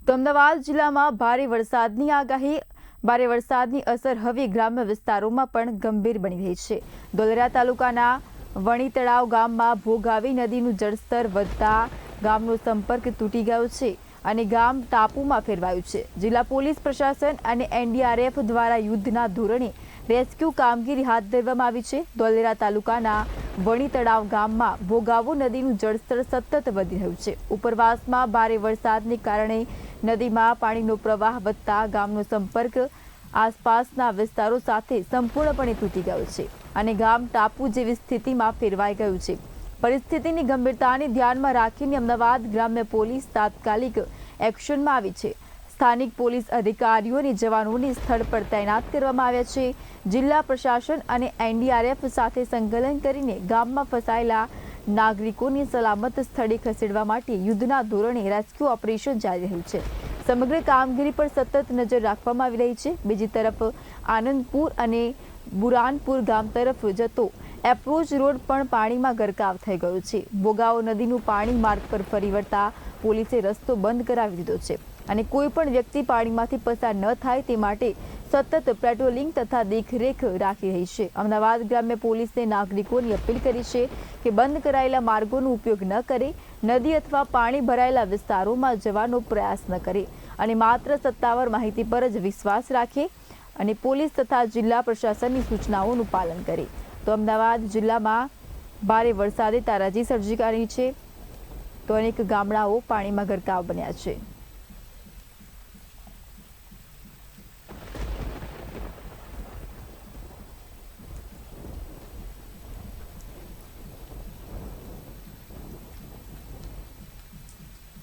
તો અમદાવાદ જિલ્લામાં ભારે વરસાદની અસર હવે ગ્રામ્ય વિસ્તારોમાં પણ ગંભીર બની રહી છે। દોલરા તાલુકાના વણી તળાવ ગામમાં ભોગાવી નદીનું જળસ્તર વધતા ગામનો સંપર્ક તૂટી ગયો છે અને ગામ ટાપુમાં ફેરવાયું છે। જિલ્લા પોલીસ પ્રશાસન અને એનડીઆરએફ દ્વારા યુદ્ધના ધોરણે રેસ્ક્યુ કામગીરી હાથ ધરવામાં આવી છે। દોલરા તાલુકાના વણી તળાવ ગામમાં ભોગાવો નદીનું જળસ્તર સતત વધી રહ્યું છે। ઉપરવાસમાં ભારે વરસાદને કારણે નદીમાં પાણીનો પ્રવાહ વધતા ગામનો સંપર્ક આસપાસના વિસ્તારો સાથે સંપૂર્ણપણે તૂટી ગયો છે અને ગામ ટાપુ જેવી સ્થિતિમાં ફેરવાઈ ગયું છે। પરિસ્થિતિની ગંભીરતાને ધ્યાનમાં રાખીને અમદાવાદ ગ્રામ્ય પોલીસ તાત્કાલિક એક્શનમાં આવી છે। સ્થાનિક પોલીસ અધિકારીઓ અને જવાનોને સ્થળ પર તૈનાત કરવામાં આવ્યા છે। જિલ્લા પ્રશાસન અને એનડીઆરએફ સાથે સંકલન કરીને ગામમાં ફસાયેલા નાગરિકોને સલામત સ્થળે ખસેડવા માટે યુદ્ધના ધોરણે રેસ્ક્યુ ઓપરેશન જારી રહ્યું છે। સમગ્ર કામગીરી પર સતત નજર રાખવામાં આવી રહી છે। બીજી તરફ આનંદપુર અને બુરાનપુર ગામ તરફ જતો એપ્રોચ રોડ પણ પાણીમાં ગરકાવ થઈ ગયો છે। ભોગાવો નદીનું પાણી માર્ગ પર ફરી વળતા પોલીસે રસ્તો બંધ કરાવી દીધો છે અને કોઈ પણ વ્યક્તિ પાણીમાંથી પસાર ન થાય તે માટે સતત પેટ્રોલિંગ તથા દેખરેખ રાખી રહી છે। અમદાવાદ ગ્રામ્ય પોલીસે નાગરિકોની અપીલ કરી છે કે બંધ કરાયેલા માર્ગોનો ઉપયોગ ન કરે, નદી અથવા પાણી ભરાયેલા વિસ્તારોમાં જવાનો પ્રયાસ ન કરે અને માત્ર સત્તાવાર માહિતી પર જ વિશ્વાસ રાખે અને પોલીસ તથા જિલ્લા પ્રશાસનની સૂચનાઓનું પાલન કરે। તો અમદાવાદ જિલ્લામાં ભારે વરસાદે તારાજી સર્જી કાઢી છે, તો અનેક ગામડાઓ પાણીમાં ગરકાવ બન્યા છે।